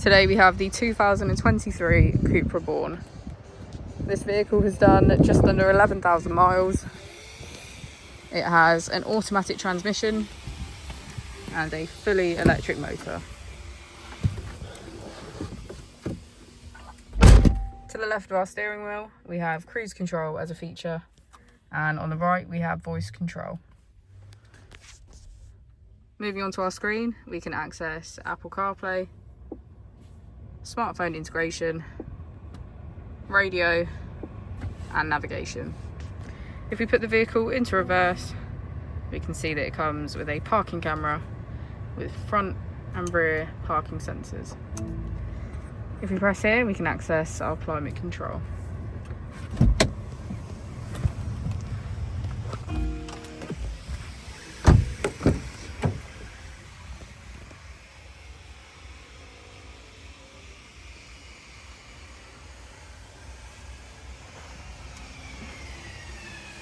Today we have the 2023 Cupra Born. This vehicle has done just under 11,000 miles. It has an automatic transmission and a fully electric motor. To the left of our steering wheel, we have cruise control as a feature, and on the right we have voice control. Moving on to our screen, we can access Apple CarPlay, smartphone integration, radio and navigation. If we put the vehicle into reverse, we can see that it comes with a parking camera with front and rear parking sensors. If we press here, we can access our climate control.